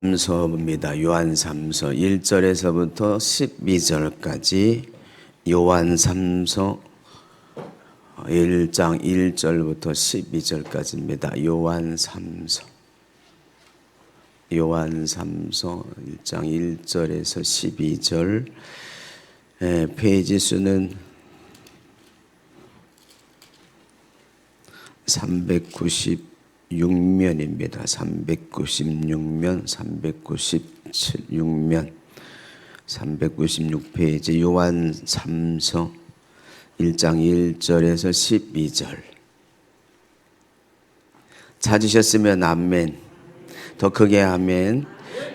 삼서입니다. 요한 3서 1절에서부터 12절까지 요한 3서 1장 1절부터 12절까지입니다. 요한 3서 1장 1절에서 12절. 페이지 수는 396면입니다. 396면, 396면, 396페이지 요한 3서 1장 1절에서 12절. 찾으셨으면 아멘. 더 크게 아멘.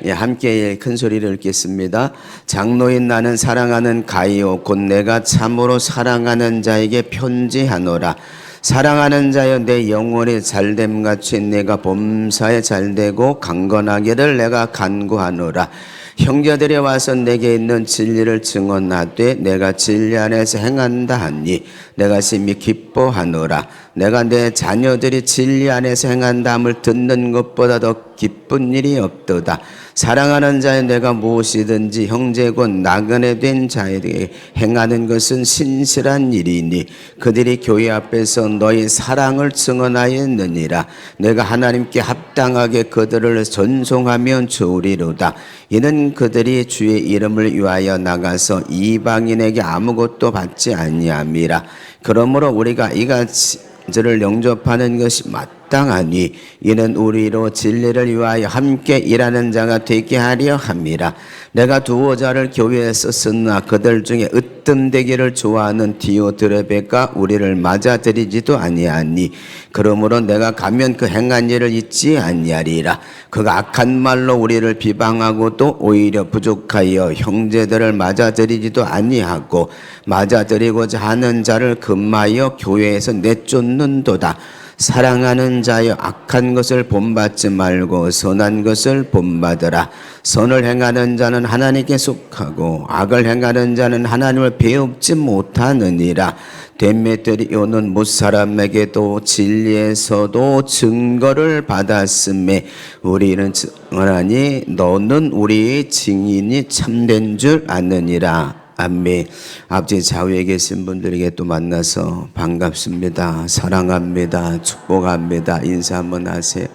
함께 큰 소리를 읽겠습니다. 장로인 나는 사랑하는 가이오 곧 내가 참으로 사랑하는 자에게 편지하노라. 사랑하는 자여 내 영혼이 잘됨같이 내가 범사에 잘되고 강건하기를 내가 간구하노라. 형제들이 와서 내게 있는 진리를 증언하되 내가 진리 안에서 행한다 하니 내가 심히 기뻐하노라. 내가 내 자녀들이 진리 안에서 행한다함을 듣는 것보다 더 기쁜 일이 없도다. 사랑하는 자여 내가 무엇이든지 형제곧 나그네 된 자에게 행하는 것은 신실한 일이니 그들이 교회 앞에서 너희 사랑을 증언하였느니라. 내가 하나님께 합당하게 그들을 전송하면 좋으리로다. 이는 그들이 주의 이름을 위하여 나가서 이방인에게 아무것도 받지 아니함이라. 그러므로 우리가 이같이 저를 영접하는 것이 마땅하니 이는 우리로 진리를 위하여 함께 일하는 자가 되게 하려 함이라. 내가 두어 자를 교회에 썼으나 그들 중에 으뜸되기를 좋아하는 디오드레베가 우리를 맞아들이지도 아니하니 그러므로 내가 가면 그 행한 일을 잊지 아니하리라. 그가 악한 말로 우리를 비방하고도 오히려 부족하여 형제들을 맞아들이지도 아니하고 맞아들이고자 하는 자를 금하여 교회에서 내쫓는도다. 사랑하는 자여 악한 것을 본받지 말고 선한 것을 본받으라. 선을 행하는 자는 하나님께 속하고 악을 행하는 자는 하나님을 배웁지 못하느니라. 데메트리오는 무사람에게도 진리에서도 증거를 받았음에 우리는 증언하니 너는 우리의 증인이 참된 줄 아느니라. 아멘. 아버지 좌우에 계신 분들에게 또 만나서 반갑습니다. 사랑합니다. 축복합니다. 인사 한번 하세요.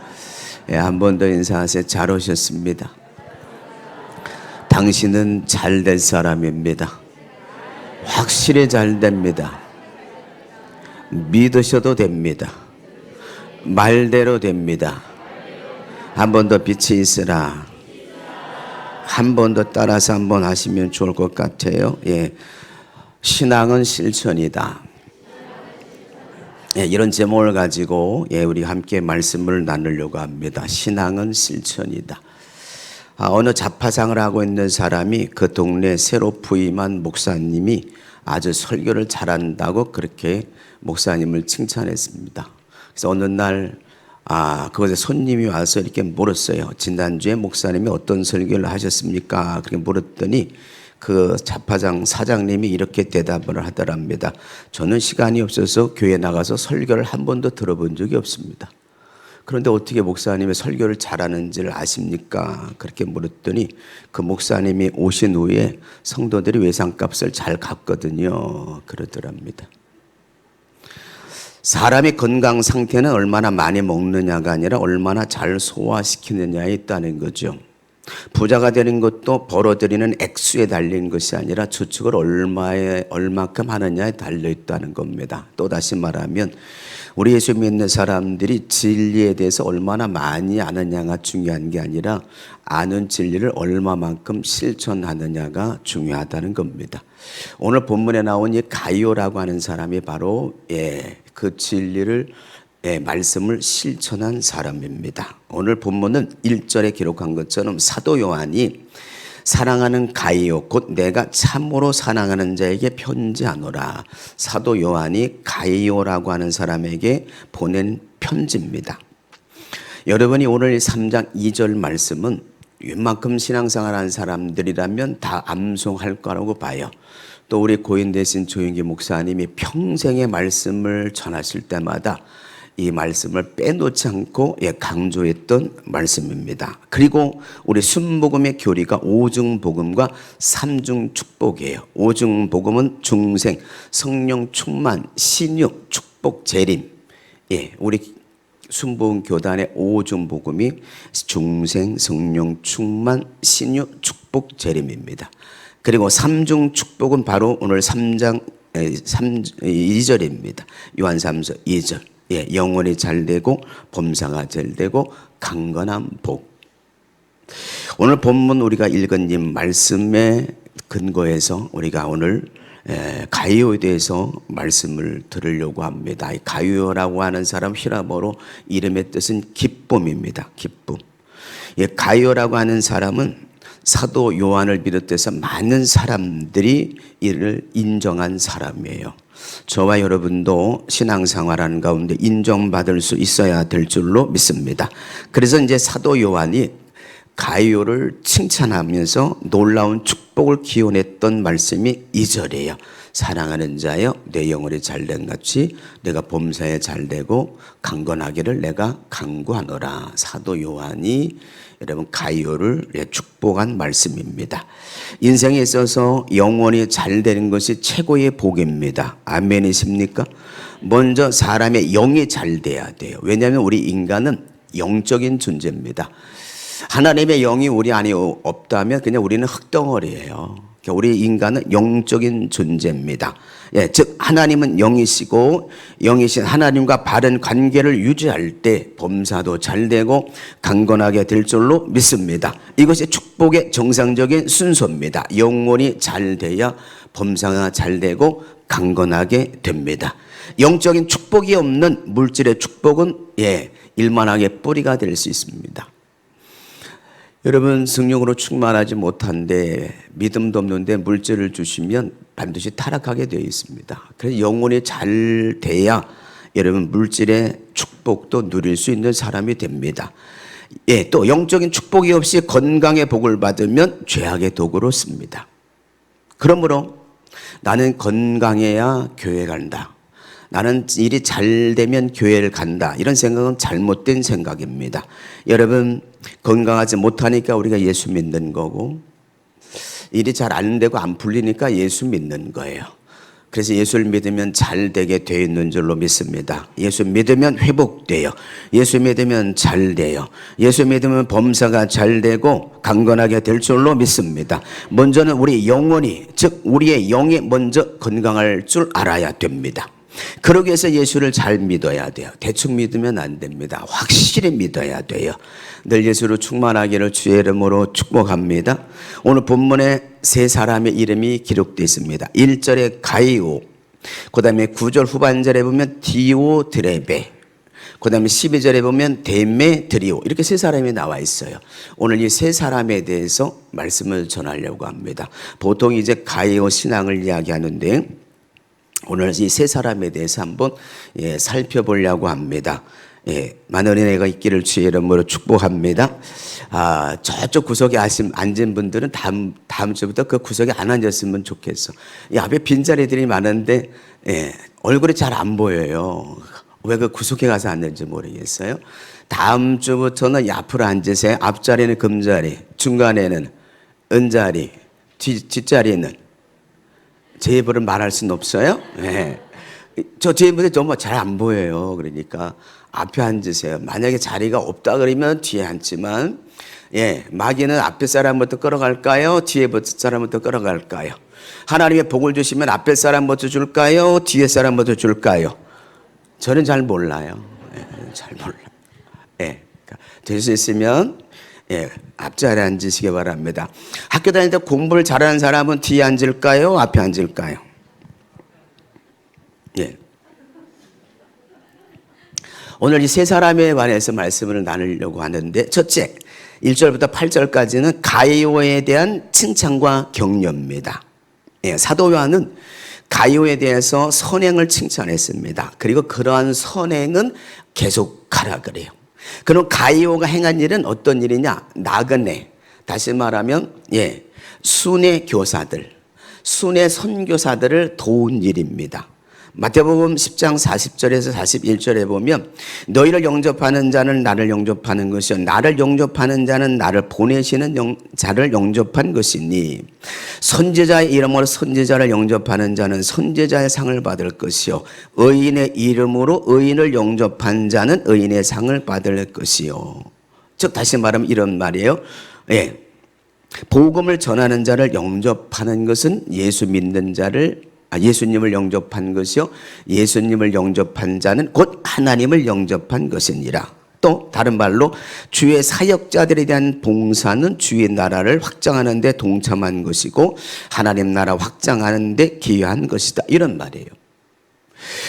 한 번 더 인사하세요. 잘 오셨습니다. 당신은 잘 될 사람입니다. 확실히 잘 됩니다. 믿으셔도 됩니다. 말대로 됩니다. 한 번 더 빛이 있으라. 한 번 더 따라서 한번 하시면 좋을 것 같아요. 신앙은 실천이다. 이런 제목을 가지고 우리 함께 말씀을 나누려고 합니다. 신앙은 실천이다. 어느 자파상을 하고 있는 사람이 그 동네 새로 부임한 목사님이 아주 설교를 잘한다고 그렇게 목사님을 칭찬했습니다. 그래서 어느 날 그곳에 손님이 와서 이렇게 물었어요. 지난주에 목사님이 어떤 설교를 하셨습니까? 그렇게 물었더니 그 자파장 사장님이 이렇게 대답을 하더랍니다. 저는 시간이 없어서 교회 나가서 설교를 한 번도 들어본 적이 없습니다. 그런데 어떻게 목사님의 설교를 잘하는지를 아십니까? 그렇게 물었더니 그 목사님이 오신 후에 성도들이 외상값을 잘 갚거든요. 그러더랍니다. 사람의 건강 상태는 얼마나 많이 먹느냐가 아니라 얼마나 잘 소화시키느냐에 있다는 거죠. 부자가 되는 것도 벌어들이는 액수에 달린 것이 아니라 저축을 얼마큼 하느냐에 달려 있다는 겁니다. 또다시 말하면 우리 예수 믿는 사람들이 진리에 대해서 얼마나 많이 아느냐가 중요한 게 아니라 아는 진리를 얼마만큼 실천하느냐가 중요하다는 겁니다. 오늘 본문에 나온 이 가이오라고 하는 사람이 바로 그 진리를 말씀을 실천한 사람입니다. 오늘 본문은 1절에 기록한 것처럼 사도 요한이 사랑하는 가이오 곧 내가 참으로 사랑하는 자에게 편지하노라. 사도 요한이 가이오라고 하는 사람에게 보낸 편지입니다. 여러분이 오늘 3장 2절 말씀은 웬만큼 신앙생활한 사람들이라면 다 암송할 거라고 봐요. 또 우리 고인 되신 조영기 목사님이 평생의 말씀을 전하실 때마다 이 말씀을 빼놓지 않고 강조했던 말씀입니다. 그리고 우리 순복음의 교리가 오중복음과 삼중축복이에요. 오중복음은 중생, 성령 충만, 신유, 축복, 재림. 우리 순복음 교단의 오중복음이 중생, 성령 충만, 신유, 축복, 재림입니다. 그리고 삼중축복은 바로 오늘 3장 2절입니다. 요한 3서 2절. 영혼이 잘되고 범사가 잘되고 강건한 복. 오늘 본문 우리가 읽은 이 말씀에 근거해서 우리가 오늘 가이오에 대해서 말씀을 들으려고 합니다. 이 가이오라고 하는 사람 히라보로 이름의 뜻은 기쁨입니다. 기쁨. 가이오라고 하는 사람은 사도 요한을 비롯해서 많은 사람들이 이를 인정한 사람이에요. 저와 여러분도 신앙생활하는 가운데 인정받을 수 있어야 될 줄로 믿습니다. 그래서 이제 사도 요한이 가이오를 칭찬하면서 놀라운 축복을 기원했던 말씀이 2절이에요. 사랑하는 자여 내 영혼이 잘된 같이 내가 범사에 잘되고 강건하기를 내가 간구하노라. 사도 요한이 여러분 가이오를 축복한 말씀입니다. 인생에 있어서 영혼이 잘 되는 것이 최고의 복입니다. 아멘이십니까? 먼저 사람의 영이 잘 돼야 돼요. 왜냐하면 우리 인간은 영적인 존재입니다. 하나님의 영이 우리 안에 없다면 그냥 우리는 흙덩어리예요. 우리 인간은 영적인 존재입니다. 즉 하나님은 영이시고 영이신 하나님과 바른 관계를 유지할 때 범사도 잘 되고 강건하게 될 줄로 믿습니다. 이것이 축복의 정상적인 순서입니다. 영혼이 잘 돼야 범사가 잘 되고 강건하게 됩니다. 영적인 축복이 없는 물질의 축복은 일만하게 뿌리가 될 수 있습니다. 여러분 성령으로 충만하지 못한데 믿음도 없는데 물질을 주시면 반드시 타락하게 되어 있습니다. 그래서 영혼이 잘 돼야 여러분 물질의 축복도 누릴 수 있는 사람이 됩니다. 또 영적인 축복이 없이 건강의 복을 받으면 죄악의 도구로 씁니다. 그러므로 나는 건강해야 교회 간다. 나는 일이 잘 되면 교회를 간다. 이런 생각은 잘못된 생각입니다. 여러분 건강하지 못하니까 우리가 예수 믿는 거고 일이 잘 안 되고 안 풀리니까 예수 믿는 거예요. 그래서 예수를 믿으면 잘 되게 되어 있는 줄로 믿습니다. 예수 믿으면 회복돼요. 예수 믿으면 잘 돼요. 예수 믿으면 범사가 잘 되고 강건하게 될 줄로 믿습니다. 먼저는 우리 영혼이 즉 우리의 영이 먼저 건강할 줄 알아야 됩니다. 그러기 위해서 예수를 잘 믿어야 돼요. 대충 믿으면 안 됩니다. 확실히 믿어야 돼요. 늘 예수로 충만하기를 주의 이름으로 축복합니다. 오늘 본문에 세 사람의 이름이 기록되어 있습니다. 1절에 가이오, 그 다음에 9절 후반절에 보면 디오드레베, 그 다음에 12절에 보면 데메드리오, 이렇게 세 사람이 나와 있어요. 오늘 이 세 사람에 대해서 말씀을 전하려고 합니다. 보통 이제 가이오 신앙을 이야기하는데 오늘 이 세 사람에 대해서 한번 살펴보려고 합니다. 많은 은혜가 있기를 주의 이름으로 축복합니다. 저쪽 구석에 앉은 분들은 다음 주부터 그 구석에 안 앉았으면 좋겠어. 이 앞에 빈자리들이 많은데 얼굴이 잘 안 보여요. 왜 그 구석에 가서 앉는지 모르겠어요. 다음 주부터는 이 앞으로 앉으세요. 앞자리는 금자리, 중간에는 은자리, 뒷자리는 제 입으로 말할 수는 없어요. 제 입으로 정말 잘 안 보여요. 그러니까 앞에 앉으세요. 만약에 자리가 없다 그러면 뒤에 앉지만, 마귀는 앞에 사람부터 끌어갈까요? 뒤에 사람부터 끌어갈까요? 하나님의 복을 주시면 앞에 사람부터 줄까요? 뒤에 사람부터 줄까요? 저는 잘 몰라요. 잘 몰라요. 될 수 있으면 앞자리에 앉으시기 바랍니다. 학교 다닐 때 공부를 잘하는 사람은 뒤에 앉을까요? 앞에 앉을까요? 오늘 이 세 사람에 관해서 말씀을 나누려고 하는데 첫째, 1절부터 8절까지는 가이오에 대한 칭찬과 격려입니다. 사도 요한은 가이오에 대해서 선행을 칭찬했습니다. 그리고 그러한 선행은 계속하라 그래요. 그럼 가이오가 행한 일은 어떤 일이냐? 나그네, 다시 말하면 순회 교사들, 순회 선교사들을 도운 일입니다. 마태복음 10장 40절에서 41절에 보면 너희를 영접하는 자는 나를 영접하는 것이요 나를 영접하는 자는 나를 보내시는 자를 영접한 것이니 선지자의 이름으로 선지자를 영접하는 자는 선지자의 상을 받을 것이요 의인의 이름으로 의인을 영접한 자는 의인의 상을 받을 것이요. 즉 다시 말하면 이런 말이에요. 예. 복음을 전하는 자를 영접하는 것은 예수님을 영접한 것이요 예수님을 영접한 자는 곧 하나님을 영접한 것이니라. 또 다른 말로 주의 사역자들에 대한 봉사는 주의 나라를 확장하는 데 동참한 것이고 하나님 나라 확장하는 데 기여한 것이다. 이런 말이에요.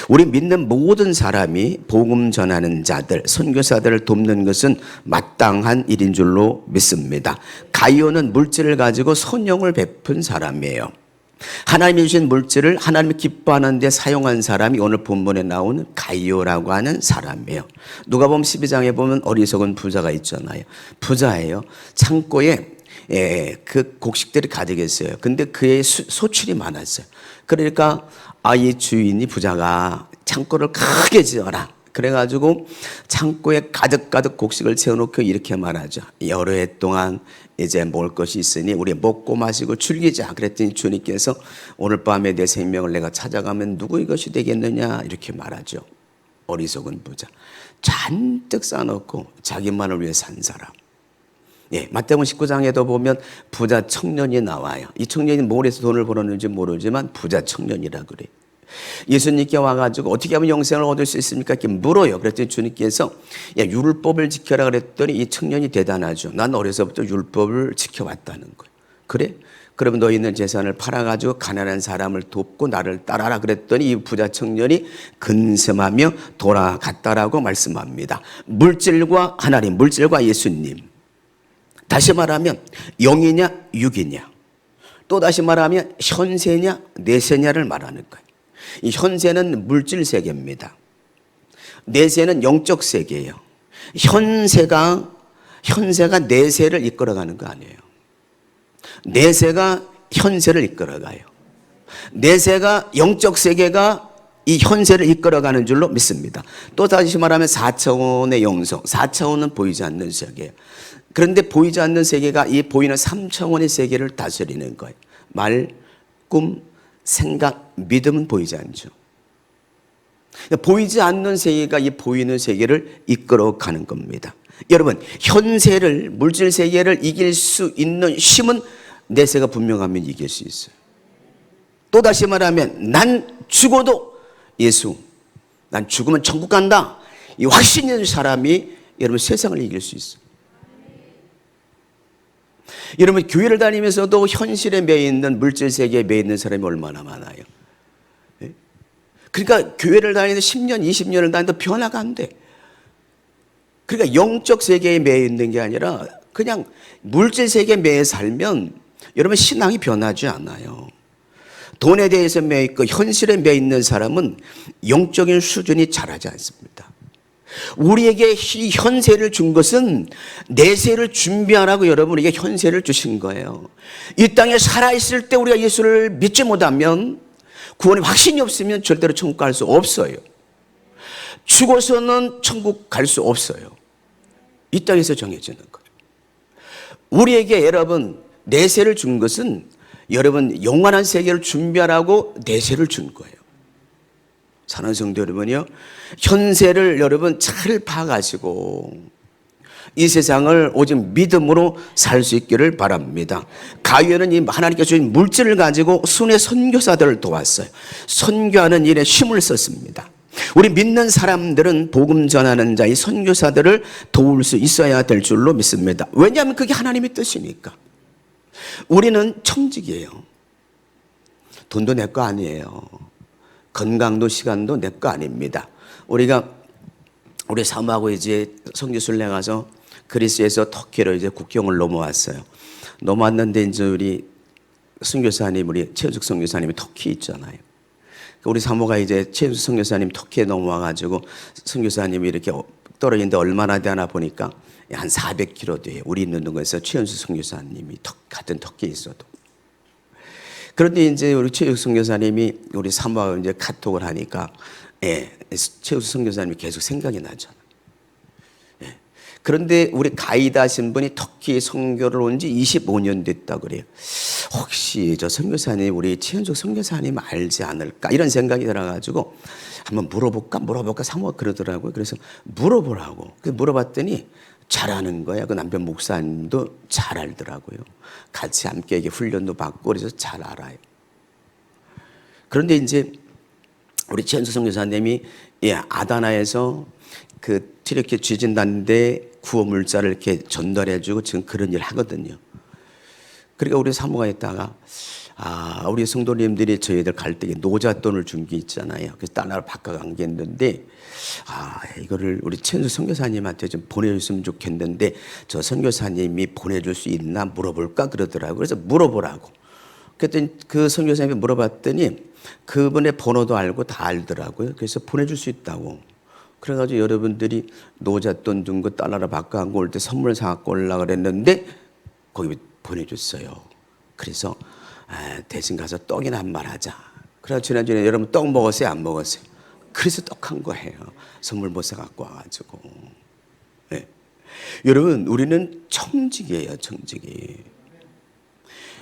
우리 믿는 모든 사람이 복음 전하는 자들, 선교사들을 돕는 것은 마땅한 일인 줄로 믿습니다. 가이오는 물질을 가지고 선용을 베푼 사람이에요. 하나님이 주신 물질을 하나님이 기뻐하는 데 사용한 사람이 오늘 본문에 나오는 가이오라고 하는 사람이에요. 누가복음 12장에 보면 어리석은 부자가 있잖아요. 부자예요. 창고에 그 곡식들이 가득 했어요. 근데 그의 소출이 많았어요. 그러니까 이 주인이 부자가 창고를 크게 지어라. 그래가지고 창고에 가득가득 곡식을 채워놓고 이렇게 말하죠. 여러 해 동안 이제 먹을 것이 있으니 우리 먹고 마시고 즐기자. 그랬더니 주님께서 오늘 밤에 내 생명을 내가 찾아가면 누구의 것이 되겠느냐 이렇게 말하죠. 어리석은 부자. 잔뜩 쌓아놓고 자기만을 위해 산 사람. 마태복음 19장에도 보면 부자 청년이 나와요. 이 청년이 뭘 해서 돈을 벌었는지 모르지만 부자 청년이라 그래요. 예수님께 와가지고 어떻게 하면 영생을 얻을 수 있습니까? 이렇게 물어요. 그랬더니 주님께서 율법을 지켜라 그랬더니 이 청년이 대단하죠. 난 어려서부터 율법을 지켜왔다는 거예요. 그래? 그러면 너희는 재산을 팔아가지고 가난한 사람을 돕고 나를 따라라 그랬더니 이 부자 청년이 근심하며 돌아갔다라고 말씀합니다. 물질과 하나님, 물질과 예수님. 다시 말하면 영이냐 육이냐, 또 다시 말하면 현세냐 내세냐를 말하는 거예요. 이 현세는 물질 세계입니다. 내세는 영적 세계예요. 현세가 내세를 이끌어가는 거 아니에요. 내세가 현세를 이끌어가요. 내세가 영적 세계가 이 현세를 이끌어가는 줄로 믿습니다. 또 다시 말하면 4차원의 영성, 4차원은 보이지 않는 세계예요. 그런데 보이지 않는 세계가 이 보이는 3차원의 세계를 다스리는 거예요. 말, 꿈, 생각, 믿음은 보이지 않죠. 보이지 않는 세계가 이 보이는 세계를 이끌어가는 겁니다. 여러분, 현세를, 물질 세계를 이길 수 있는 힘은 내세가 분명하면 이길 수 있어요. 또 다시 말하면 난 죽어도 예수, 난 죽으면 천국 간다, 이 확신 있는 사람이 여러분 세상을 이길 수 있어요. 여러분 교회를 다니면서도 현실에 매여 있는 물질 세계에 매여 있는 사람이 얼마나 많아요. 그러니까 교회를 다니는 10년, 20년을 다니도 변화가 안 돼. 그러니까 영적 세계에 매여 있는 게 아니라 그냥 물질 세계에 매여 살면 여러분 신앙이 변하지 않아요. 돈에 대해서 매여 있고 현실에 매여 있는 사람은 영적인 수준이 자라지 않습니다. 우리에게 이 현세를 준 것은 내세를 준비하라고 여러분에게 현세를 주신 거예요. 이 땅에 살아있을 때 우리가 예수를 믿지 못하면, 구원의 확신이 없으면 절대로 천국 갈 수 없어요. 죽어서는 천국 갈 수 없어요. 이 땅에서 정해지는 거예요. 우리에게 여러분 내세를 준 것은 여러분 영원한 세계를 준비하라고 내세를 준 거예요. 사랑하는 성도 여러분이요, 현세를 여러분 잘 파악하시고 이 세상을 오직 믿음으로 살 수 있기를 바랍니다. 가위에는 이 하나님께서 주신 물질을 가지고 순회 선교사들을 도왔어요. 선교하는 일에 힘을 썼습니다. 우리 믿는 사람들은 복음 전하는 자, 이 선교사들을 도울 수 있어야 될 줄로 믿습니다. 왜냐하면 그게 하나님의 뜻이니까. 우리는 청직이에요. 돈도 내 거 아니에요. 건강도 시간도 내 거 아닙니다. 우리 사모하고 이제 선교순례 가서 그리스에서 터키로 이제 국경을 넘어왔어요. 넘어왔는데 이제 우리 선교사님, 우리 최은숙 선교사님이 터키 있잖아요. 우리 사모가 이제 최은숙 선교사님 터키에 넘어와가지고 선교사님이 이렇게 떨어지는데 얼마나 되나 보니까 한 400km 돼요. 우리 있는 곳에서 최은숙 선교사님이 같은 터키에 있어도. 그런데 이제 우리 최육수 선교사님이 우리 사모하고 이제 카톡을 하니까, 최육수 선교사님이 계속 생각이 나죠. 그런데 우리 가이드 하신 분이 터키 선교를 온 지 25년 됐다 그래요. 혹시 저 선교사님, 우리 최현숙 선교사님 알지 않을까? 이런 생각이 들어가지고 한번 물어볼까? 사모가 그러더라고요. 그래서 물어보라고. 그래서 물어봤더니 잘 아는 거야. 그 남편 목사님도 잘 알더라고요. 같이 함께 이게 훈련도 받고 그래서 잘 알아요. 그런데 이제 우리 최현숙 선교사님이 아다나에서 그 이렇게 쥐진 났는데 구호 물자를 이렇게 전달해주고 지금 그런 일 하거든요. 그러니까 우리 사모가 있다가 우리 성도님들이 저희들 갈 때 노잣돈을 준 게 있잖아요. 그래서 달러를 바꿔간 게 있는데 이거를 우리 최은수 선교사님한테 좀 보내줬으면 좋겠는데 저 선교사님이 보내줄 수 있나 물어볼까 그러더라고요. 그래서 물어보라고. 그랬더니 그 선교사님이 물어봤더니 그분의 번호도 알고 다 알더라고요. 그래서 보내줄 수 있다고. 그래가지고 여러분들이 노잣돈 준 거 달러로 바꿔갖고 올 때 선물 사갖고 올라고 그랬는데 거기 보내줬어요. 그래서 대신 가서 떡이나 한 말 하자. 그래서 지난주에 여러분 떡 먹었어요? 안 먹었어요? 그래서 떡 한 거예요. 선물 못 사갖고 와가지고. 네. 여러분 우리는 청직이에요. 청직이.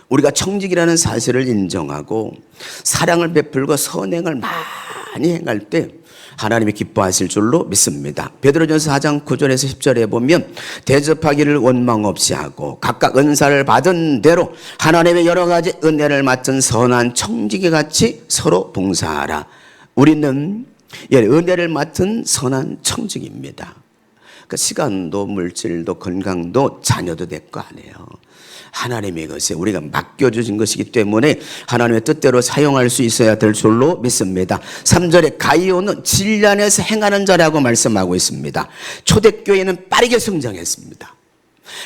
우리가 청직이라는 사실을 인정하고 사랑을 베풀고 선행을 많이 행할 때 하나님이 기뻐하실 줄로 믿습니다. 베드로전서 4장 9절에서 10절에 보면 대접하기를 원망 없이 하고 각각 은사를 받은 대로 하나님의 여러 가지 은혜를 맡은 선한 청지기 같이 서로 봉사하라. 우리는 은혜를 맡은 선한 청지기입니다. 그 시간도 물질도 건강도 자녀도 내 거 아니에요. 하나님의 것에 우리가 맡겨주신 것이기 때문에 하나님의 뜻대로 사용할 수 있어야 될 줄로 믿습니다. 3절에 가이오는 진리 안에서 행하는 자라고 말씀하고 있습니다. 초대교회는 빠르게 성장했습니다.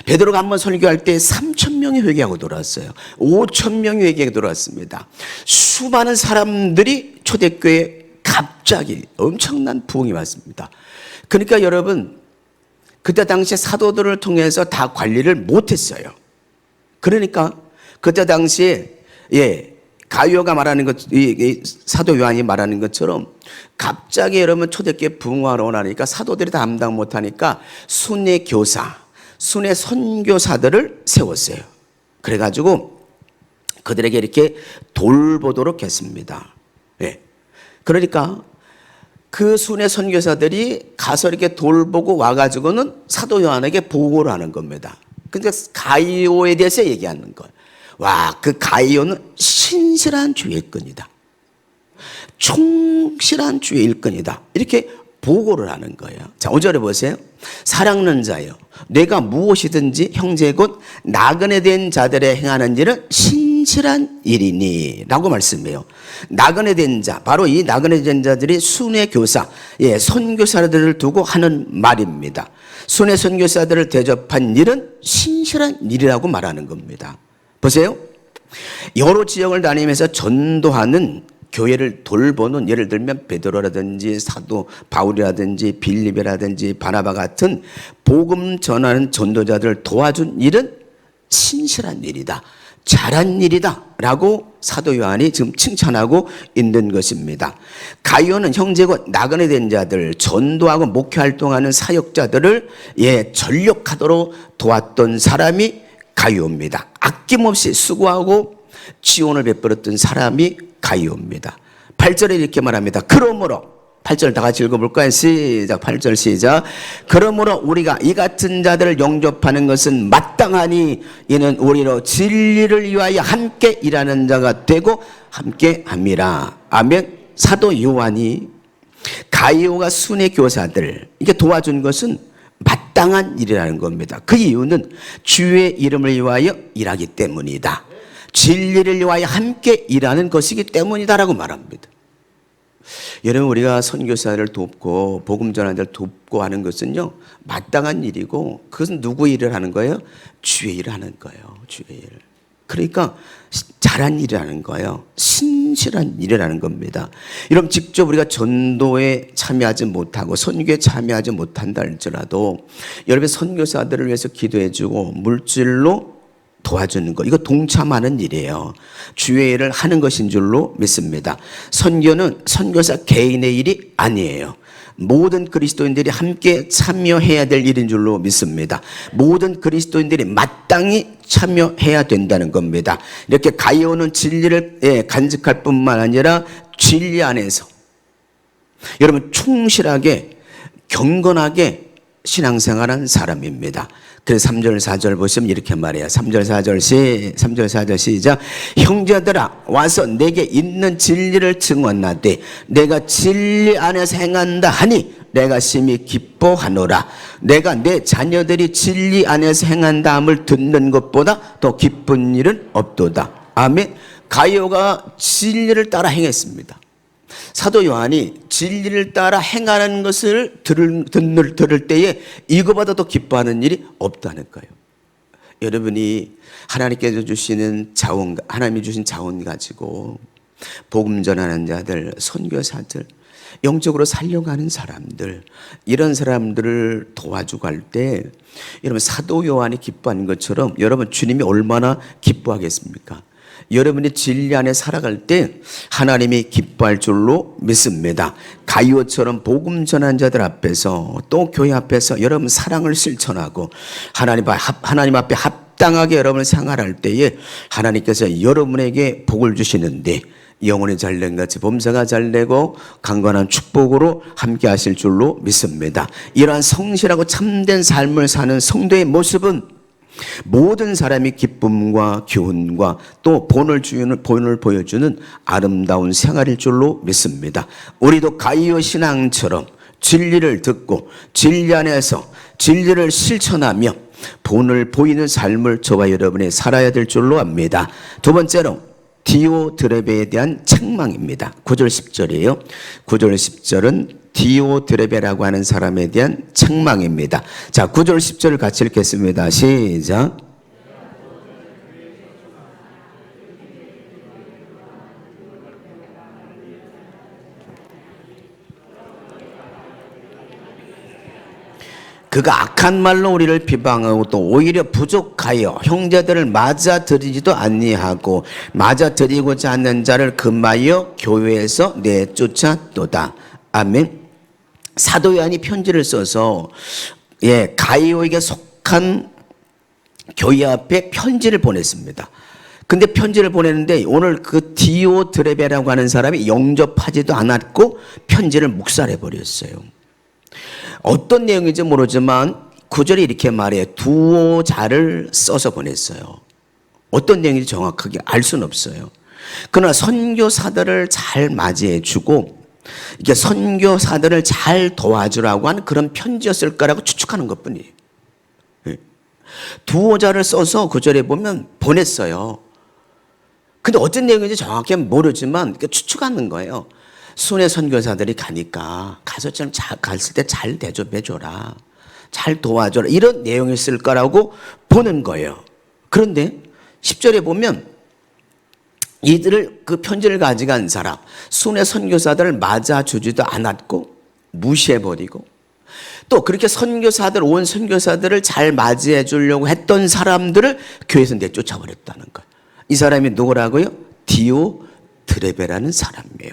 베드로가 한번 설교할 때 3,000명이 회개하고 돌아왔어요. 5,000명이 회개하고 돌아왔습니다. 수많은 사람들이 초대교회에 갑자기 엄청난 부흥이 왔습니다. 그러니까 여러분 그때 당시에 사도들을 통해서 다 관리를 못했어요. 그러니까 그때 당시에 가이오가 말하는 것, 사도 요한이 말하는 것처럼 갑자기 여러분 초대교회 부흥하러 오라니까 사도들이 담당 못하니까 순회 교사, 순회 선교사들을 세웠어요. 그래가지고 그들에게 이렇게 돌보도록 했습니다. 그러니까 그 순회 선교사들이 가서 이렇게 돌보고 와가지고는 사도 요한에게 보고를 하는 겁니다. 그러니까 가이오에 대해서 얘기하는 거예요. 와, 그 가이오는 신실한 주의 일꾼이다. 충실한 주의 일꾼이다. 이렇게 보고를 하는 거예요. 자, 5절에 보세요. 사랑하는 자여, 내가 무엇이든지 형제 곧 나그네 된 자들의 행하는 일은 신실한 일이니 라고 말씀해요. 나그네 된 자, 바로 이 나그네 된 자들이 순회 교사, 선교사들을 두고 하는 말입니다. 순회 선교사들을 대접한 일은 신실한 일이라고 말하는 겁니다. 보세요. 여러 지역을 다니면서 전도하는 교회를 돌보는, 예를 들면 베드로라든지 사도 바울이라든지 빌립이라든지 바나바 같은 복음 전하는 전도자들을 도와준 일은 신실한 일이다, 잘한 일이다 라고 사도 요한이 지금 칭찬하고 있는 것입니다. 가이오는 형제고 나그네 된 자들, 전도하고 목회활동하는 사역자들을 전력하도록 도왔던 사람이 가이오입니다. 아낌없이 수고하고 지원을 베풀었던 사람이 가이오입니다. 8절에 이렇게 말합니다. 그러므로, 8절 다 같이 읽어볼까요? 시작. 8절 시작. 그러므로 우리가 이 같은 자들을 영접하는 것은 마땅하니 이는 우리로 진리를 위하여 함께 일하는 자가 되고 함께 함이라. 아멘. 사도 요한이 가이오가 순회 교사들 이게 도와준 것은 마땅한 일이라는 겁니다. 그 이유는 주의 이름을 위하여 일하기 때문이다. 진리를 위하여 함께 일하는 것이기 때문이다라고 말합니다. 여러분, 우리가 선교사를 돕고 복음 전하는 자를 돕고 하는 것은요 마땅한 일이고, 그것은 누구 일을 하는 거예요? 주의 일을 하는 거예요. 주의 일. 그러니까 잘한 일이라는 거예요. 신실한 일이라는 겁니다. 여러분, 직접 우리가 전도에 참여하지 못하고 선교에 참여하지 못한다 할지라도 여러분 선교사들을 위해서 기도해주고 물질로 도와주는 것, 이거 동참하는 일이에요. 주의 일을 하는 것인 줄로 믿습니다. 선교는 선교사 개인의 일이 아니에요. 모든 그리스도인들이 함께 참여해야 될 일인 줄로 믿습니다. 모든 그리스도인들이 마땅히 참여해야 된다는 겁니다. 이렇게 가이오는 진리를 간직할 뿐만 아니라 진리 안에서 여러분 충실하게 경건하게 신앙생활한 사람입니다. 그래서 3절 4절 보시면 이렇게 말해요. 3절 4절 시작. 형제들아 와서 내게 있는 진리를 증언하되 내가 진리 안에서 행한다 하니 내가 심히 기뻐하노라. 내가 내 자녀들이 진리 안에서 행한다 함을 듣는 것보다 더 기쁜 일은 없도다. 아멘. 가이오가 진리를 따라 행했습니다. 사도 요한이 진리를 따라 행하는 것을 들을 때에 이거보다 더 기뻐하는 일이 없다는 거예요. 여러분이 하나님께서 주시는 자원, 하나님이 주신 자원 가지고 복음 전하는 자들, 선교사들, 영적으로 살려가는 사람들, 이런 사람들을 도와주고 할 때 여러분 사도 요한이 기뻐하는 것처럼 여러분 주님이 얼마나 기뻐하겠습니까? 여러분이 진리 안에 살아갈 때 하나님이 기뻐할 줄로 믿습니다. 가이오처럼 복음 전한 자들 앞에서 또 교회 앞에서 여러분 사랑을 실천하고 하나님 앞에 합당하게 여러분을 생활할 때에 하나님께서 여러분에게 복을 주시는데 영혼이 잘된 같이 범사가 잘되고 강건한 축복으로 함께 하실 줄로 믿습니다. 이러한 성실하고 참된 삶을 사는 성도의 모습은 모든 사람이 기쁨과 교훈과 또 본을 보여주는 아름다운 생활일 줄로 믿습니다. 우리도 가이오 신앙처럼 진리를 듣고 진리 안에서 진리를 실천하며 본을 보이는 삶을 저와 여러분이 살아야 될 줄로 압니다. 두 번째로 디오드레베에 대한 책망입니다. 9절 10절이에요. 9절 10절은 디오드레베라고 하는 사람에 대한 책망입니다. 자, 9절 10절을 같이 읽겠습니다. 시작. 그가 악한 말로 우리를 비방하고 또 오히려 부족하여 형제들을 맞아들이지도 아니하고 맞아들이고자 하는 자를 금하여 교회에서 내쫓았도다. 아멘. 사도 요한이 편지를 써서 가이오에게 속한 교회 앞에 편지를 보냈습니다. 근데 편지를 보냈는데 오늘 그 디오드레베라고 하는 사람이 영접하지도 않았고 편지를 묵살해 버렸어요. 어떤 내용인지 모르지만 9절에 이렇게 말해요. 두오자를 써서 보냈어요. 어떤 내용인지 정확하게 알 수는 없어요. 그러나 선교사들을 잘 맞이해 주고 이게 선교사들을 잘 도와주라고 하는 그런 편지였을 거라고 추측하는 것뿐이에요. 두오자를 써서 9절에 보면 보냈어요. 근데 어떤 내용인지 정확히 모르지만 추측하는 거예요. 순회 선교사들이 가니까 가서 좀 갔을 때 잘 대접해줘라, 잘 도와줘라, 이런 내용이 있을 거라고 보는 거예요. 그런데 10절에 보면 이들을 그 편지를 가져간 사람, 순회 선교사들을 맞아주지도 않았고 무시해버리고 또 그렇게 온 선교사들을 잘 맞이해 주려고 했던 사람들을 교회에서 내쫓아버렸다는 거예요. 이 사람이 누구라고요? 디오드레베라는 사람이에요.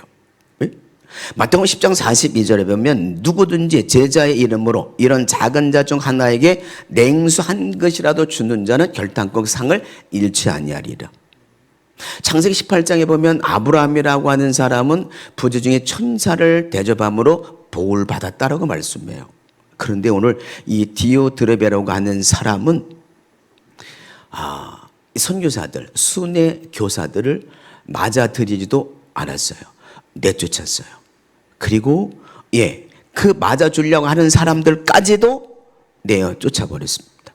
마태복음 10장 42절에 보면 누구든지 제자의 이름으로 이런 작은 자 중 하나에게 냉수 한 것이라도 주는 자는 결단코 상을 잃지 아니하리라. 창세기 18장에 보면 아브라함이라고 하는 사람은 부지 중에 천사를 대접함으로 복을 받았다라고 말씀해요. 그런데 오늘 이 디오드레베라고 하는 사람은 선교사들, 순회 교사들을 맞아들이지도 않았어요. 내쫓았어요. 그리고 그 맞아주려고 하는 사람들까지도 내어 쫓아버렸습니다.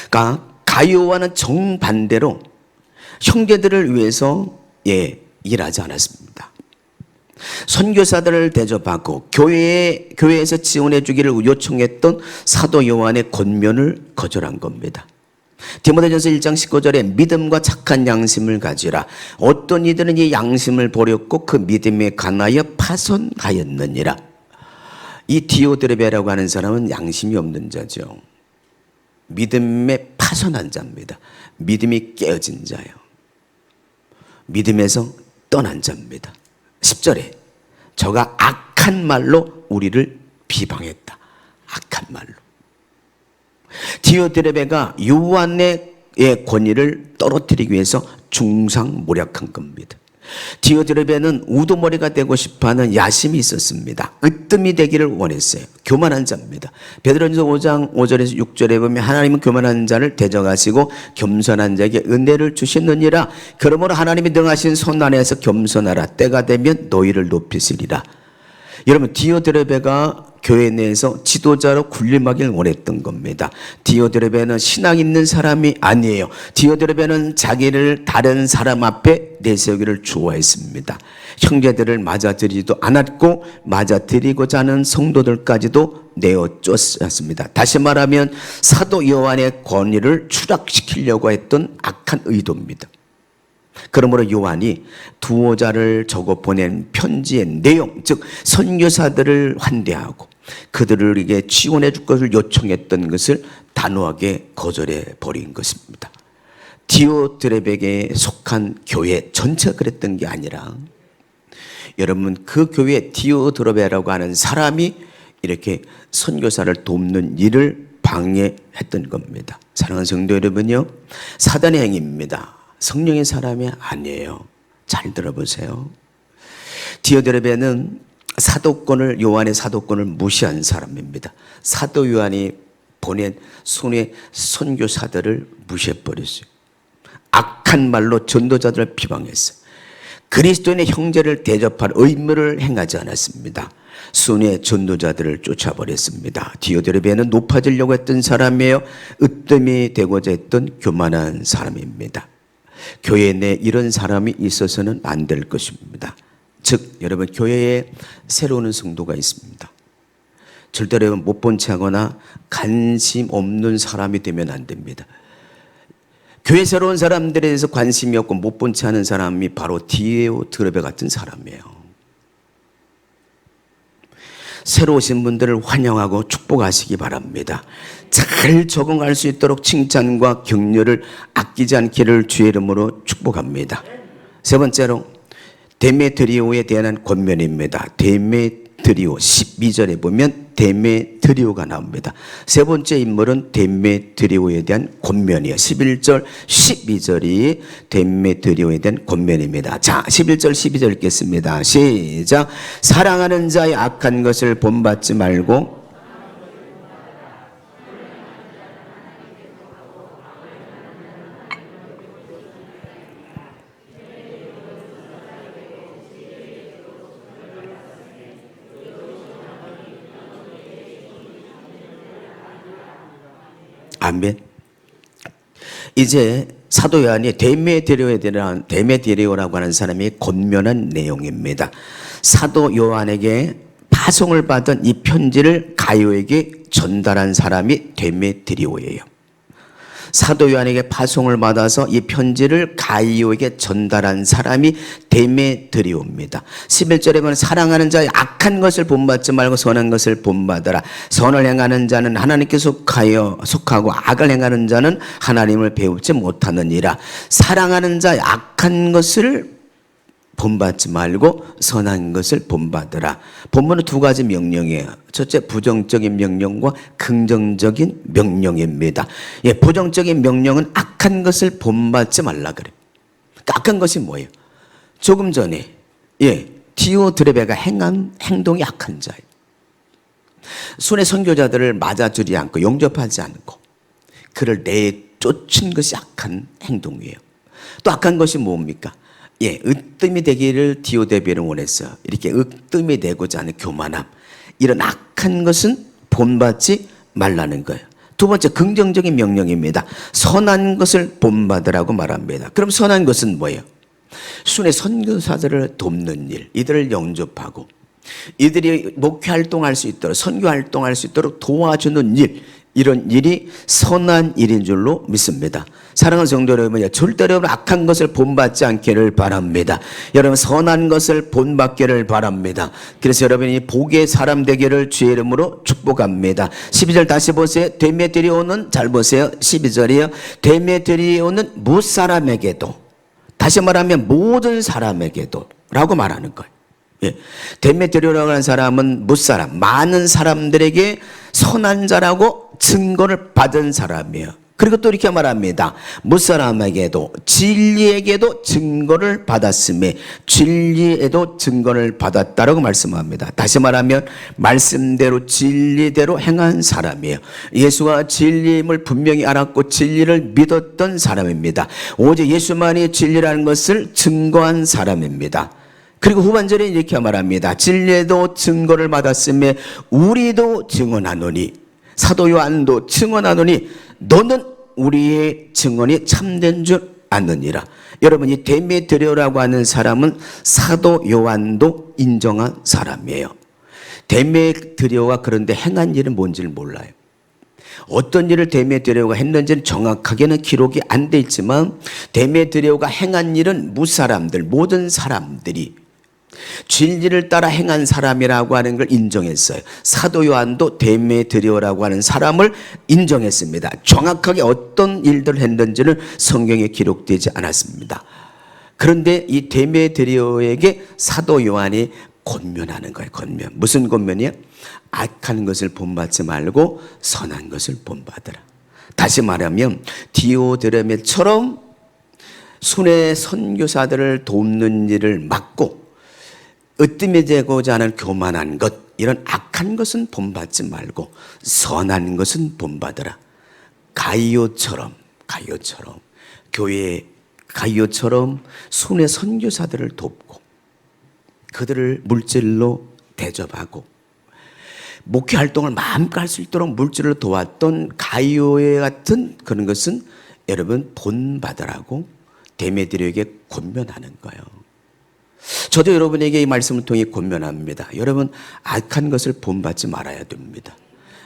그러니까 가이오와는 정반대로 형제들을 위해서 일하지 않았습니다. 선교사들을 대접하고 교회에서 지원해 주기를 요청했던 사도 요한의 권면을 거절한 겁니다. 디모데전서 1장 19절에 믿음과 착한 양심을 가지라. 어떤 이들은 이 양심을 버렸고 그 믿음에 관하여 파손하였느니라. 이 디오드레베라고 하는 사람은 양심이 없는 자죠. 믿음에 파손한 자입니다. 믿음이 깨어진 자예요. 믿음에서 떠난 자입니다. 10절에 저가 악한 말로 우리를 비방했다. 악한 말로. 디오드레베가 요한의 권위를 떨어뜨리기 위해서 중상모략한 겁니다. 디오드레베는 우두머리가 되고 싶어하는 야심이 있었습니다. 으뜸이 되기를 원했어요. 교만한 자입니다. 베드로전서 5장 5절에서 6절에 보면 하나님은 교만한 자를 대적하시고 겸손한 자에게 은혜를 주시느니라. 그러므로 하나님이 능하신 손 안에서 겸손하라. 때가 되면 너희를 높이시리라. 여러분, 디오드레베가 교회 내에서 지도자로 군림하길 원했던 겁니다. 디오드레베는 신앙 있는 사람이 아니에요. 디오드레베는 자기를 다른 사람 앞에 내세우기를 좋아했습니다. 형제들을 맞아들이지도 않았고 맞아들이고자 하는 성도들까지도 내어쫓았습니다. 다시 말하면 사도 요한의 권위를 추락시키려고 했던 악한 의도입니다. 그러므로 요한이 두오자를 적어 보낸 편지의 내용, 즉 선교사들을 환대하고 그들에게 지원해 줄 것을 요청했던 것을 단호하게 거절해 버린 것입니다. 디오드레베에게 속한 교회 전체가 그랬던 게 아니라 여러분, 그 교회 디오드레베라고 하는 사람이 이렇게 선교사를 돕는 일을 방해했던 겁니다. 사랑하는 성도 여러분요, 사단의 행위입니다. 성령의 사람이 아니에요. 잘 들어보세요. 디오드레베는 사도권을, 요한의 사도권을 무시한 사람입니다. 사도 요한이 보낸 손의 선교사들을 무시해버렸어요. 악한 말로 전도자들을 비방했어요. 그리스도인의 형제를 대접할 의무를 행하지 않았습니다. 순의 전도자들을 쫓아버렸습니다. 디오드레베는 높아지려고 했던 사람이에요. 으뜸이 되고자 했던 교만한 사람입니다. 교회 내 이런 사람이 있어서는 안 될 것입니다. 즉 여러분, 교회에 새로운 성도가 있습니다. 절대로 여러분 못 본 체하거나 관심 없는 사람이 되면 안 됩니다. 교회 새로운 사람들에 대해서 관심이 없고 못 본 체하는 사람이 바로 디오드레베 같은 사람이에요. 새로 오신 분들을 환영하고 축복하시기 바랍니다. 잘 적응할 수 있도록 칭찬과 격려를 아끼지 않기를 주의 이름으로 축복합니다. 세 번째로 데메트리오에 대한 권면입니다. 데메트리오 12절에 보면 데메트리오가 나옵니다. 세 번째 인물은 데메트리오에 대한 권면이에요. 11절 12절이 데메트리오에 대한 권면입니다. 자, 11절 12절 읽겠습니다. 시작. 사랑하는 자의 악한 것을 본받지 말고 아멘. 이제 사도 요한이 데메드리오라고 하는 사람이 권면한 내용입니다. 사도 요한에게 파송을 받은 이 편지를 가이오에게 전달한 사람이 데메드리오예요. 사도 요한에게 파송을 받아서 이 편지를 가이오에게 전달한 사람이 데메드리오입니다. 11절에 보면 사랑하는 자의 악한 것을 본받지 말고 선한 것을 본받아라. 선을 행하는 자는 하나님께 속하고 악을 행하는 자는 하나님을 배우지 못하느니라. 사랑하는 자의 악한 것을 본받지 말고 선한 것을 본받으라. 본문은 두 가지 명령이에요. 첫째, 부정적인 명령과 긍정적인 명령입니다. 부정적인 명령은 악한 것을 본받지 말라 그래요. 악한 것이 뭐예요? 조금 전에 디오드레베가 행한 행동이 악한 자예요. 순의 선교자들을 맞아주지 않고 용접하지 않고 그를 내쫓은 것이 악한 행동이에요. 또 악한 것이 뭡니까? 으뜸이 되기를 디오드레베는 원했어요. 이렇게 으뜸이 되고자 하는 교만함, 이런 악한 것은 본받지 말라는 거예요. 두 번째, 긍정적인 명령입니다. 선한 것을 본받으라고 말합니다. 그럼 선한 것은 뭐예요? 순의 선교사들을 돕는 일, 이들을 영접하고 이들이 목회 활동할 수 있도록, 선교 활동할 수 있도록 도와주는 일, 이런 일이 선한 일인 줄로 믿습니다. 사랑하는 성도 여러분, 절대로 악한 것을 본받지 않기를 바랍니다. 여러분, 선한 것을 본받기를 바랍니다. 그래서 여러분이 복의 사람 되기를 주의 이름으로 축복합니다. 12절 다시 보세요. 데메트리오는, 잘 보세요. 12절이요. 데메트리오는 무사람에게도, 다시 말하면 모든 사람에게도 라고 말하는 거예요. 예. 데메트리오라고 하는 사람은 무사람, 많은 사람들에게 선한 자라고 증거를 받은 사람이에요. 그리고 또 이렇게 말합니다. 무사람에게도, 진리에게도 증거를 받았음에, 진리에도 증거를 받았다라고 말씀합니다. 다시 말하면 말씀대로 진리대로 행한 사람이에요. 예수가 진리임을 분명히 알았고 진리를 믿었던 사람입니다. 오직 예수만이 진리라는 것을 증거한 사람입니다. 그리고 후반절에 이렇게 말합니다. 진리에도 증거를 받았음에 우리도 증언하노니, 사도 요한도 증언하노니 너는 우리의 증언이 참된 줄 아느니라. 여러분, 이 데메트리오라고 하는 사람은 사도 요한도 인정한 사람이에요. 데메트리오가 그런데 행한 일은 뭔지를 몰라요. 어떤 일을 데메트리오가 했는지는 정확하게는 기록이 안 돼 있지만 데메트리오가 행한 일은 무사람들, 모든 사람들이 진리를 따라 행한 사람이라고 하는 걸 인정했어요. 사도 요한도 데메트리오라고 하는 사람을 인정했습니다. 정확하게 어떤 일들을 했는지는 성경에 기록되지 않았습니다. 그런데 이 데메트리오에게 사도 요한이 권면하는 거예요. 권면. 무슨 권면이야? 악한 것을 본받지 말고 선한 것을 본받으라. 다시 말하면 디오드레메처럼 순회 선교사들을 돕는 일을 막고 으뜸해지고자 하는 교만한 것, 이런 악한 것은 본받지 말고 선한 것은 본받으라. 가이오처럼 교회 가이오처럼 순회 선교사들을 돕고 그들을 물질로 대접하고 목회 활동을 마음껏 할 수 있도록 물질로 도왔던 가이오의 같은 그런 것은 여러분 본받으라고 데메트리오에게 권면하는 거예요. 저도 여러분에게 이 말씀을 통해 권면합니다. 여러분, 악한 것을 본받지 말아야 됩니다.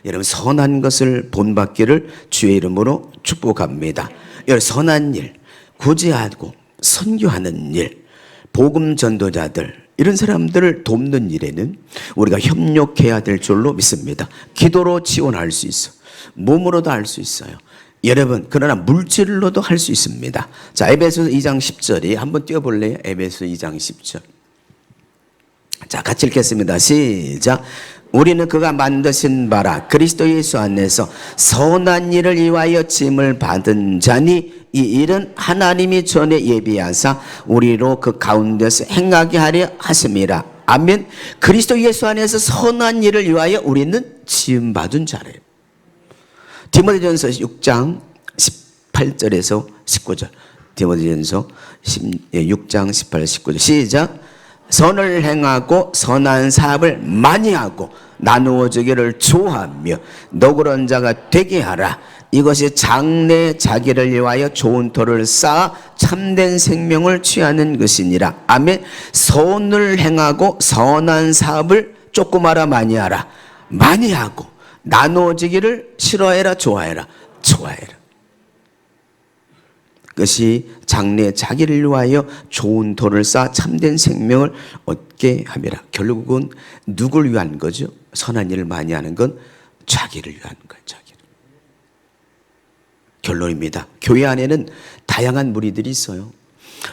여러분, 선한 것을 본받기를 주의 이름으로 축복합니다. 여러분, 선한 일, 구제하고 선교하는 일, 복음 전도자들, 이런 사람들을 돕는 일에는 우리가 협력해야 될 줄로 믿습니다. 기도로 지원할 수 있어, 몸으로도 할 수 있어요. 여러분, 그러나 물질로도 할 수 있습니다. 자, 에베소서 2장 10절이 한번 띄워볼래요? 에베소 2장 10절. 자, 같이 읽겠습니다. 시작. 우리는 그가 만드신 바라 그리스도 예수 안에서 선한 일을 위하여 짐을 받은 자니 이 일은 하나님이 전에 예비하사 우리로 그 가운데서 행하게 하려 하심이라. 아멘. 그리스도 예수 안에서 선한 일을 위하여 우리는 짐 받은 자래요. 디모데전서 6장 18절에서 19절. 디모데전서 6장 18, 19절. 시작. 선을 행하고 선한 사업을 많이 하고 나누어 주기를 좋아하며 너그러운 자가 되게 하라. 이것이 장래 자기를 위하여 좋은 터를 쌓아 참된 생명을 취하는 것이니라. 아멘. 선을 행하고 선한 사업을 조그마라 많이 하라. 많이 하고 나누어지기를 싫어해라 좋아해라. 좋아해라. 그것이 장래 자기를 위하여 좋은 도를 쌓아 참된 생명을 얻게 함이라. 결국은 누굴 위한 거죠? 선한 일을 많이 하는 건 자기를 위한 거예요. 자기를. 결론입니다. 교회 안에는 다양한 무리들이 있어요.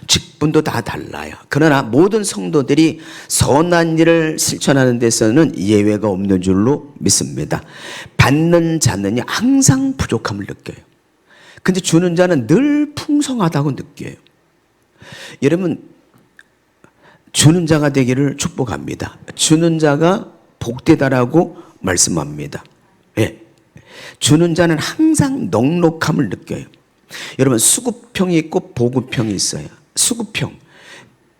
직분도 다 달라요. 그러나 모든 성도들이 선한 일을 실천하는 데서는 예외가 없는 줄로 믿습니다. 받는 자는 항상 부족함을 느껴요. 근데 주는 자는 늘 풍성하다고 느껴요. 여러분, 주는 자가 되기를 축복합니다. 주는 자가 복되다라고 말씀합니다. 예. 주는 자는 항상 넉넉함을 느껴요. 여러분, 수급형이 있고 보급형이 있어요. 수급형,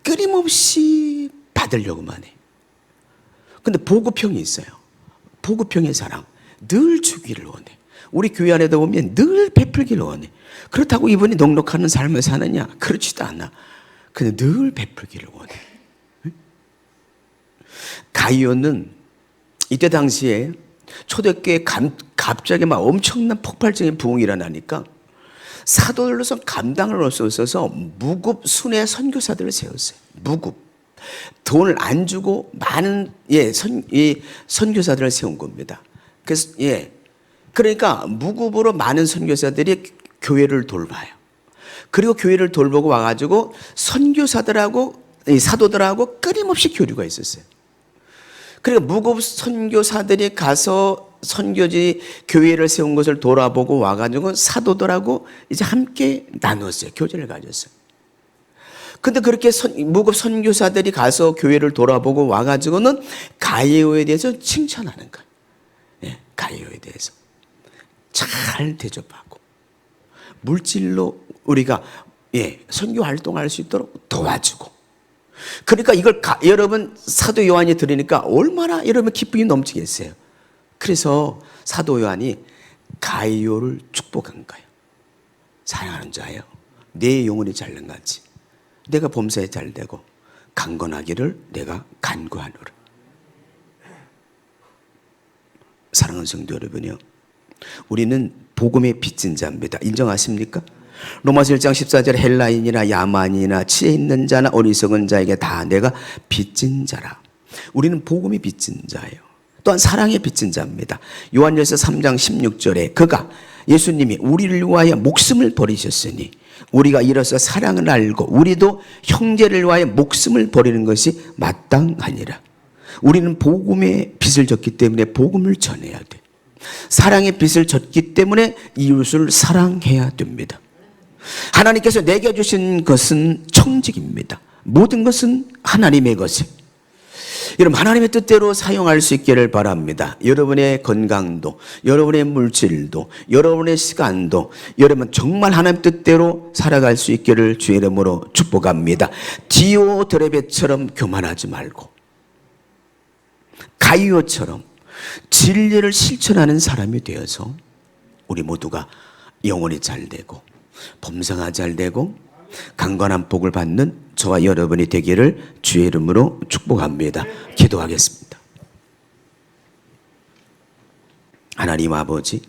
끊임없이 받으려고만 해. 근데 보급형이 있어요. 보급형의 사랑, 늘 주기를 원해. 우리 교회 안에도 보면 늘 베풀기를 원해. 그렇다고 이분이 넉넉한 삶을 사느냐? 그렇지도 않아. 근데 늘 베풀기를 원해. 가이오는 이때 당시에 초대교회에 갑자기 막 엄청난 폭발적인 부흥이 일어나니까 사도들로서 감당을 할 수 없어서 무급 순회 선교사들을 세웠어요. 무급. 돈을 안 주고 많은 선교사들을 세운 겁니다. 그래서 그러니까 무급으로 많은 선교사들이 교회를 돌봐요. 그리고 교회를 돌보고 와가지고 선교사들하고 사도들하고 끊임없이 교류가 있었어요. 그러니까 무급 선교사들이 가서 선교지 교회를 세운 것을 돌아보고 와가지고 사도들하고 이제 함께 나눴어요. 교제를 가졌어요. 근데 그렇게 무급 선교사들이 가서 교회를 돌아보고 와가지고는 가이오에 대해서 칭찬하는 거예요. 가이오에 대해서 잘 대접하고 물질로 우리가 선교 활동할 수 있도록 도와주고. 그러니까 이걸 여러분 사도 요한이 들으니까 얼마나 여러분 기쁨이 넘치겠어요. 그래서 사도 요한이 가이오를 축복한 거예요. 사랑하는 자여, 내 영혼이 잘는같이 내가 범사에 잘되고 강건하기를 내가 간구하노라. 사랑하는 성도 여러분이요, 우리는 복음의 빚진 자입니다. 인정하십니까? 로마서 1장 14절에 헬라인이나 야만이나 지혜 있는 자나 어리석은 자에게 다 내가 빚진 자라. 우리는 복음이 빚진 자예요. 또한 사랑의 빚진 자입니다. 요한일서 3장 16절에 그가 예수님이 우리를 위하여 목숨을 버리셨으니 우리가 이로써 사랑을 알고 우리도 형제를 위하여 목숨을 버리는 것이 마땅하니라. 우리는 복음의 빚을 졌기 때문에 복음을 전해야 돼. 사랑의 빚을 졌기 때문에 이웃을 사랑해야 됩니다. 하나님께서 내게 주신 것은 청직입니다. 모든 것은 하나님의 것이에요. 여러분, 하나님의 뜻대로 사용할 수 있기를 바랍니다. 여러분의 건강도, 여러분의 물질도, 여러분의 시간도 여러분 정말 하나님 뜻대로 살아갈 수 있기를 주의 이름으로 축복합니다. 디오드레베처럼 교만하지 말고 가이오처럼 진리를 실천하는 사람이 되어서 우리 모두가 영혼이 잘되고 범사가 잘되고 강건한 복을 받는 저와 여러분이 되기를 주의 이름으로 축복합니다. 기도하겠습니다. 하나님 아버지,